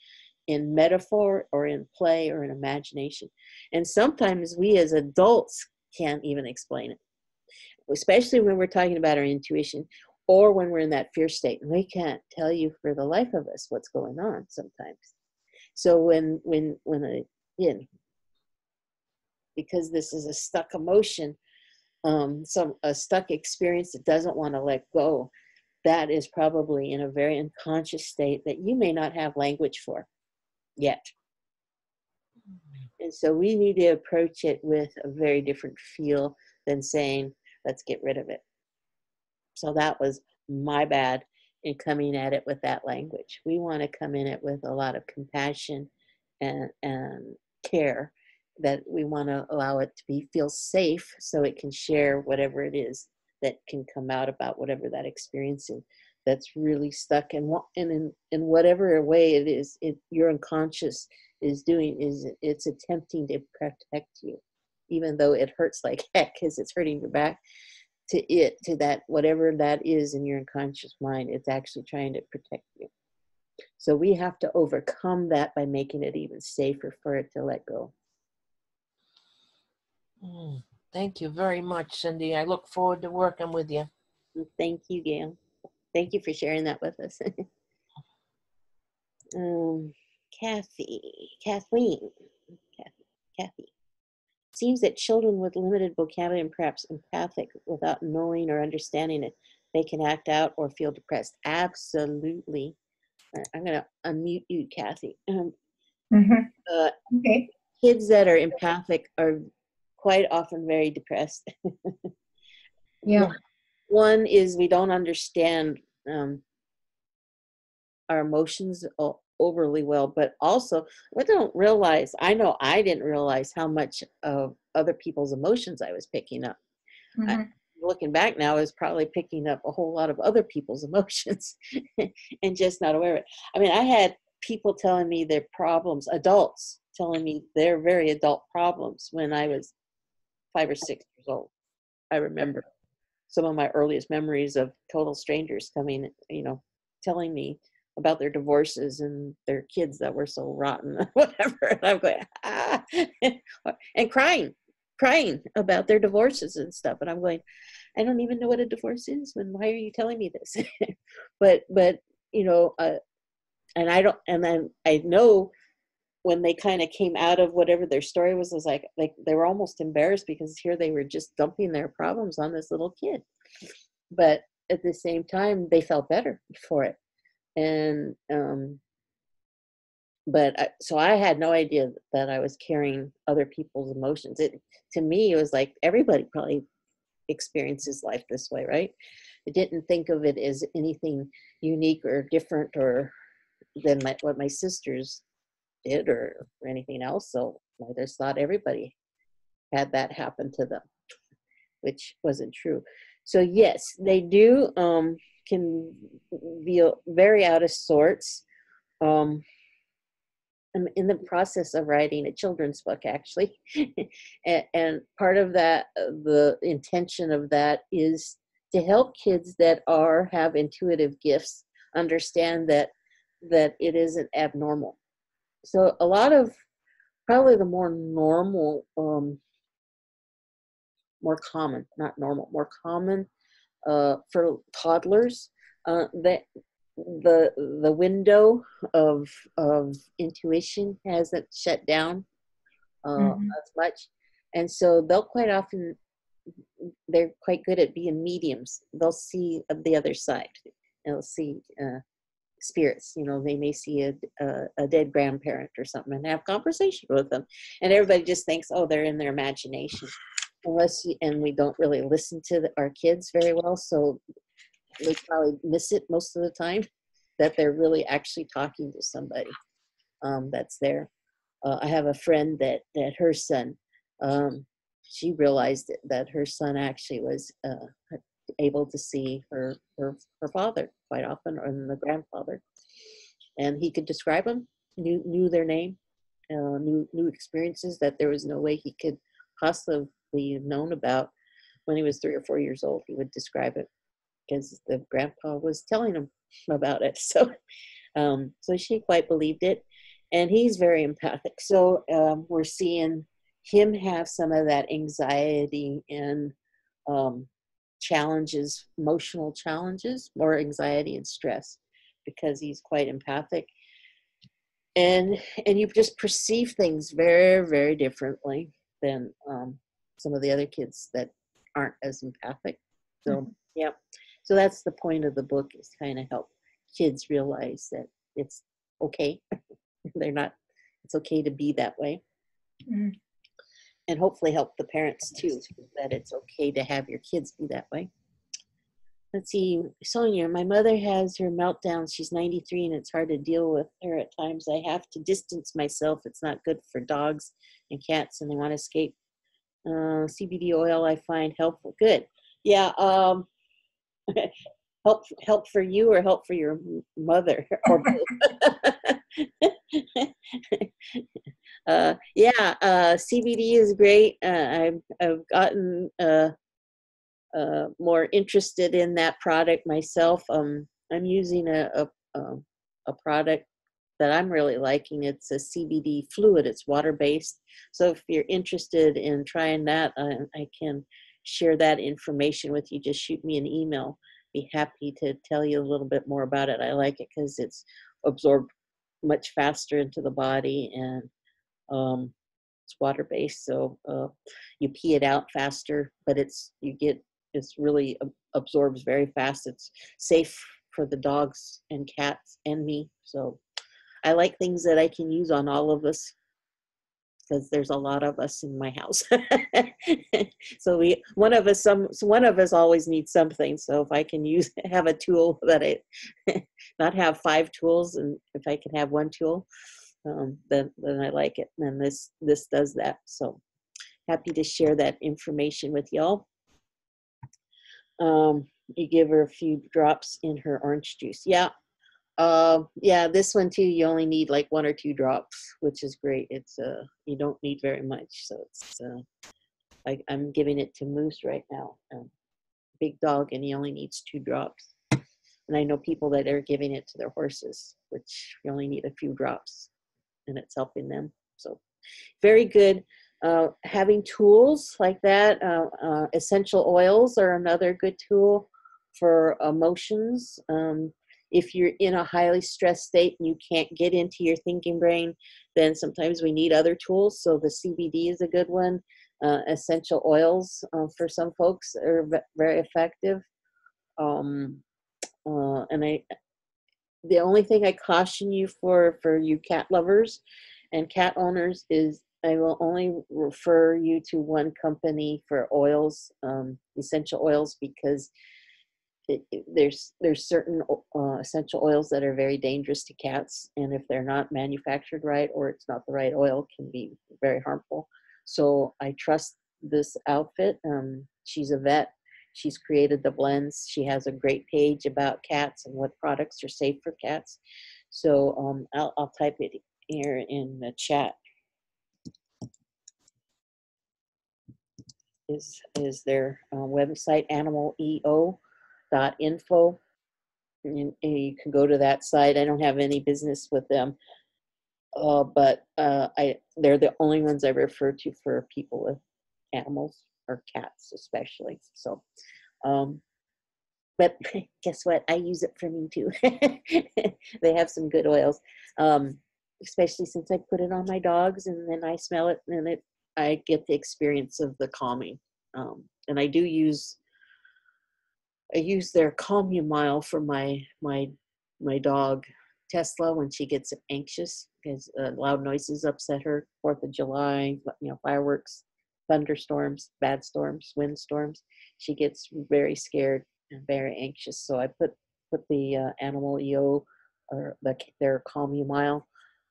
in metaphor or in play or in imagination. And sometimes we as adults can't even explain it, especially when we're talking about our intuition or when we're in that fear state. We can't tell you for the life of us what's going on sometimes. So when again, because this is a stuck emotion, a stuck experience that doesn't want to let go, that is probably in a very unconscious state that you may not have language for yet. And so we need to approach it with a very different feel than saying, let's get rid of it. So that was my bad in coming at it with that language. We want to come in it with a lot of compassion and care, that we want to allow it to feel safe so it can share whatever it is that can come out about whatever that experience is that's really stuck. And in whatever way it is, your unconscious is doing, it's attempting to protect you, even though it hurts like heck because it's hurting your back. To that, whatever that is in your unconscious mind, it's actually trying to protect you. So we have to overcome that by making it even safer for it to let go. Thank you very much, Cindy. I look forward to working with you. Thank you, Gail. Thank you for sharing that with us. Kathleen. Seems that children with limited vocabulary and perhaps empathic, without knowing or understanding it, they can act out or feel depressed. Absolutely. I'm going to unmute you, Kathy. Okay. Kids that are empathic are quite often very depressed. Yeah. One is we don't understand our emotions overly well, but also I know I didn't realize how much of other people's emotions I was picking up. Looking back now, I was probably picking up a whole lot of other people's emotions and just not aware of it. I mean, I had people telling me their problems, adults telling me their very adult problems when I was 5 or 6 years old. I remember some of my earliest memories of total strangers coming, telling me about their divorces and their kids that were so rotten, whatever. And I'm going, and crying about their divorces and stuff. And I'm going, I don't even know what a divorce is. Then why are you telling me this? but you know, and I don't, and then I know when they kind of came out of whatever their story was like they were almost embarrassed because here they were just dumping their problems on this little kid. But at the same time, they felt better for it. And so I had no idea that I was carrying other people's emotions. To me, it was like everybody probably experiences life this way, right? I didn't think of it as anything unique or different or than what my sisters did or anything else. So I just thought everybody had that happen to them, which wasn't true. So yes, they do can be very out of sorts. I'm in the process of writing a children's book, actually. And part of that, the intention of that is to help kids that have intuitive gifts understand that it isn't abnormal. So a lot of probably the more normal, more common, not normal, more common for toddlers, that the window of intuition hasn't shut down as much, and so they'll quite often they're quite good at being mediums. They'll see the other side. They'll see spirits. You know, they may see a dead grandparent or something and have conversation with them, and everybody just thinks, oh, they're in their imagination. And we don't really listen to our kids very well, so they probably miss it most of the time, that they're really actually talking to somebody that's there. I have a friend that her son, she realized that her son actually was able to see her father quite often, or the grandfather, and he could describe them, knew their name, knew experiences that there was no way he could possibly have known about when he was 3 or 4 years old. He would describe it because the grandpa was telling him about it. So she quite believed it, and he's very empathic. So we're seeing him have some of that anxiety and challenges, emotional challenges, more anxiety and stress, because he's quite empathic. And you just perceive things very, very differently than some of the other kids that aren't as empathic. So yeah, so that's the point of the book, is kind of help kids realize that it's okay. They're not. It's okay to be that way, and hopefully help the parents too, that it's okay to have your kids be that way. Let's see, Sonia, my mother has her meltdowns. She's 93 and it's hard to deal with her at times. I have to distance myself. It's not good for dogs and cats, and they want to escape. CBD oil I find helpful. Good. Yeah. Help for you or help for your mother, or both. CBD is great. I've gotten more interested in that product myself. I'm using a product that I'm really liking. It's a CBD fluid. It's water-based. So if you're interested in trying that, I can share that information with you. Just shoot me an email. Be happy to tell you a little bit more about it. I like it because it's absorbed much faster into the body, and it's water-based, so you pee it out faster, but it's really absorbs very fast. It's safe for the dogs and cats and me. So I like things that I can use on all of us, because there's a lot of us in my house. So one of us always needs something. So if I can have a tool that not have 5 tools, and if I can have one tool, then I like it. And this does that. So happy to share that information with y'all. You give her a few drops in her orange juice. Yeah. This one too, you only need like 1 or 2 drops, which is great. It's you don't need very much. So it's I'm giving it to Moose right now, big dog, and he only needs 2 drops. And I know people that are giving it to their horses, which you only need a few drops, and it's helping them. So very good. Having tools like that, essential oils are another good tool for emotions. If you're in a highly stressed state and you can't get into your thinking brain, then sometimes we need other tools. So the CBD is a good one. Essential oils for some folks are very effective. Um, and the only thing I caution you for you cat lovers and cat owners is I will only refer you to one company for oils, essential oils, because there's certain essential oils that are very dangerous to cats, and if they're not manufactured right or it's not the right oil, can be very harmful. So I trust this outfit. She's a vet. She's created the blends. She has a great page about cats and what products are safe for cats. So I'll type it here in the chat. Is their website animaleo.info. And you can go to that site. I don't have any business with them, but they're the only ones I refer to for people with animals or cats especially. So, but guess what? I use it for me too. They have some good oils, especially since I put it on my dogs and then I smell it and I get the experience of the calming. And I use their Calm-U-Mile for my dog Tesla when she gets anxious because loud noises upset her. 4th of July, fireworks, thunderstorms, bad storms, windstorms. She gets very scared and very anxious. So I put the Animal EO or their Calm-U-Mile,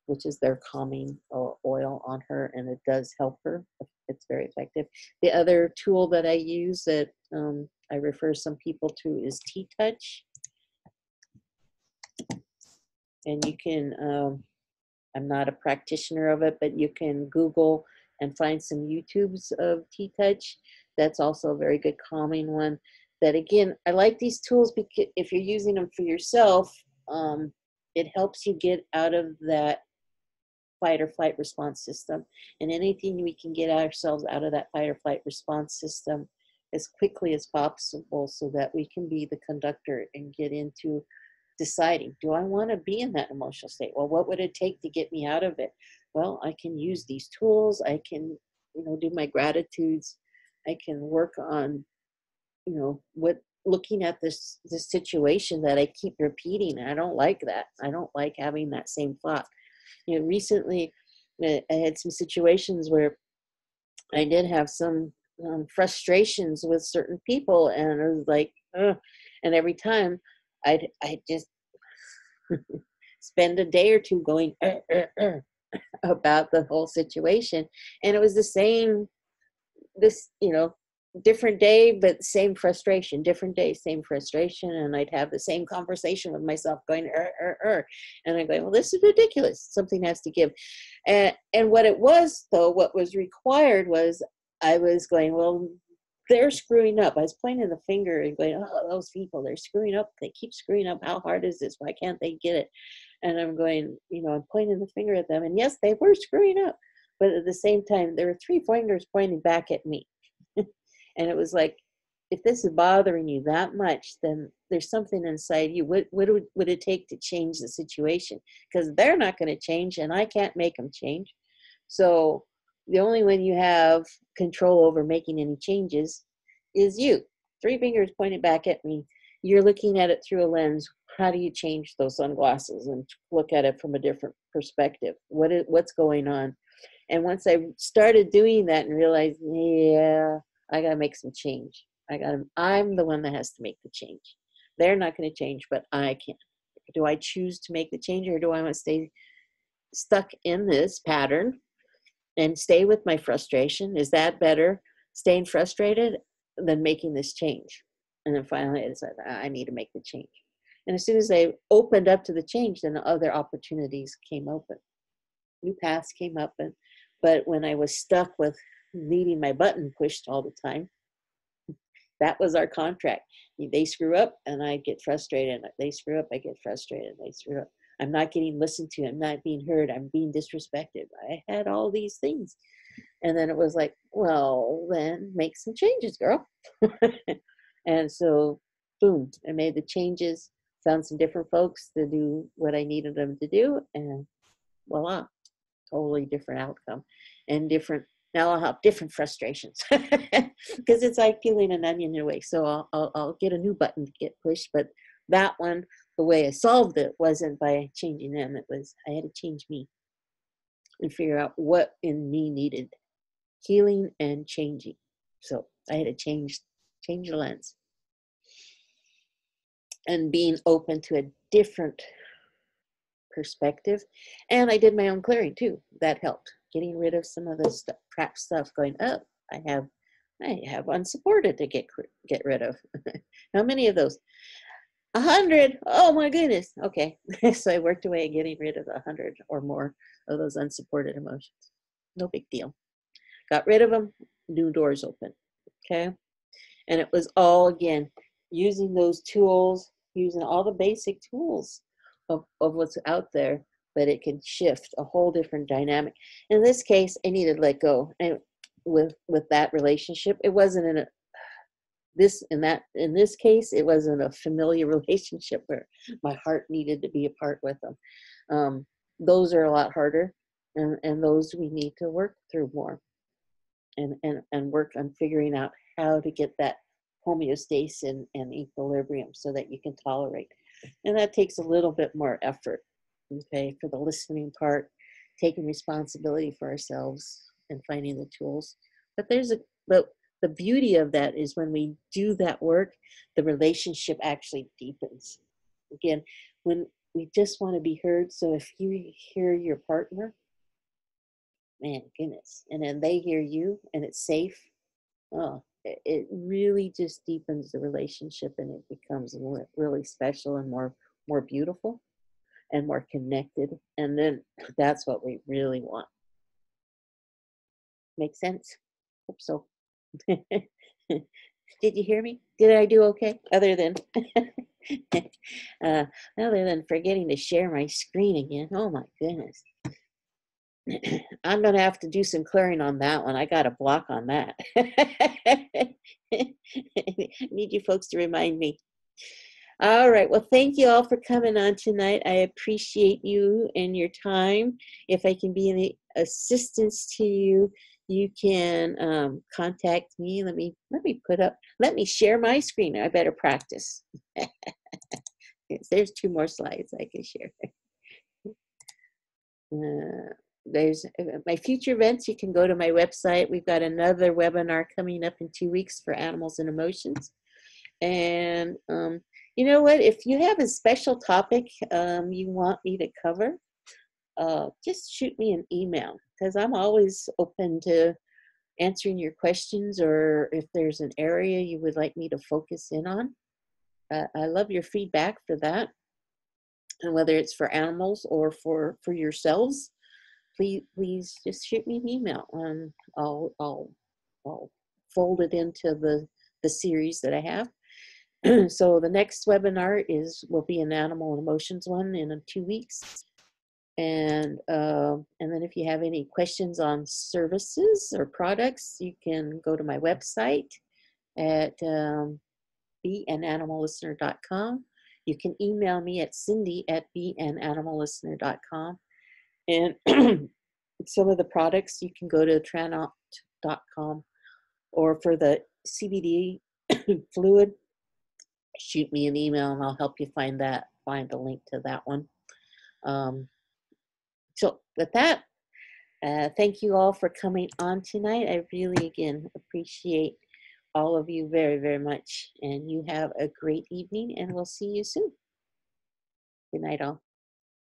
which is their calming oil, on her, and it does help her. It's very effective. The other tool that I use that I refer some people to is T-Touch. And you can, I'm not a practitioner of it, but you can Google and find some YouTubes of T-Touch. That's also a very good calming one. That again, I like these tools because if you're using them for yourself, it helps you get out of that fight or flight response system. And anything we can get ourselves out of that fight or flight response system as quickly as possible so that we can be the conductor and get into deciding, do I want to be in that emotional state? Well, what would it take to get me out of it? Well, I can use these tools. I can, do my gratitudes. I can work on, looking at this situation that I keep repeating. I don't like that. I don't like having that same thought. Recently I had some situations where I did have some frustrations with certain people, and it was like, ugh. And every time I just spend a day or two going about the whole situation, and it was the same. Different day, but same frustration. Different day, same frustration, and I'd have the same conversation with myself, going and I'm going, well, this is ridiculous. Something has to give. And what it was, though, what was required was I was going, well, they're screwing up. I was pointing the finger and going, oh, those people, they're screwing up. They keep screwing up. How hard is this? Why can't they get it? And I'm going, I'm pointing the finger at them. And yes, they were screwing up. But at the same time, there were 3 fingers pointing back at me. And it was like, if this is bothering you that much, then there's something inside you. What would it take to change the situation? Because they're not going to change, and I can't make them change. So the only one you have control over making any changes is you. 3 fingers pointed back at me. You're looking at it through a lens. How do you change those sunglasses and look at it from a different perspective? What's going on? And once I started doing that and realized, yeah, I got to make some change. I'm the one that has to make the change. They're not going to change, but I can. Do I choose to make the change, or do I want to stay stuck in this pattern and stay with my frustration? Is that better, staying frustrated, than making this change? And then finally I decided I need to make the change. And as soon as I opened up to the change, then other opportunities came open. New paths came up. But when I was stuck with needing my button pushed all the time, that was our contract. They screw up and I get frustrated. They screw up, I get frustrated. They screw up. I'm not getting listened to. I'm not being heard. I'm being disrespected. I had all these things. And then it was like, well, then make some changes, girl. And so, boom, I made the changes, found some different folks to do what I needed them to do, and voila, totally different outcome and different. Now I'll have different frustrations because it's like peeling an onion in a way. So I'll get a new button to get pushed, but that one, the way I solved it wasn't by changing them. It was I had to change me and figure out what in me needed healing and changing. So I had to change the lens and being open to a different perspective. And I did my own clearing too. That helped. Getting rid of some of the crap stuff going up. I have unsupported to get rid of. How many of those? 100. Oh my goodness. Okay. So I worked away at getting rid of 100 or more of those unsupported emotions. No big deal. Got rid of them, new doors open. Okay. And it was all, again, using those tools, using all the basic tools of what's out there, but it can shift a whole different dynamic. In this case, I needed to let go. And with that relationship, it wasn't in this case, it wasn't a familiar relationship where my heart needed to be apart with them. Those are a lot harder, and those we need to work through more and work on figuring out how to get that homeostasis and equilibrium so that you can tolerate. And that takes a little bit more effort, okay, for the listening part, taking responsibility for ourselves and finding the tools. But the beauty of that is when we do that work, the relationship actually deepens. Again, when we just want to be heard. So if you hear your partner, man, goodness, and then they hear you and it's safe, oh, it really just deepens the relationship and it becomes really special and more beautiful and more connected. And then that's what we really want. Make sense? Hope so. Did you hear me? Did I do okay? Other than forgetting to share my screen again. Oh my goodness. I'm going to have to do some clearing on that one. I got a block on that. Need you folks to remind me. All right. Well, thank you all for coming on tonight. I appreciate you and your time. If I can be any assistance to you, you can contact me. Let me share my screen. I better practice. There's 2 more slides I can share. There's my future events. You can go to my website. We've got another webinar coming up in 2 weeks for animals and emotions. And you know what? If you have a special topic you want me to cover, just shoot me an email because I'm always open to answering your questions, or if there's an area you would like me to focus in on. I love your feedback for that. And whether it's for animals or for yourselves, please just shoot me an email and I'll fold it into the series that I have. So the next webinar will be an animal and emotions one in 2 weeks. And then if you have any questions on services or products, you can go to my website at beananimallistener.com. You can email me at cindy@beananimallistener.com. And some of the products, you can go to tranopt.com, or for the CBD fluid, shoot me an email and I'll help you find a link to that one. So with that, thank you all for coming on tonight. I really, again, appreciate all of you very, very much. And you have a great evening, and we'll see you soon. Good night, all.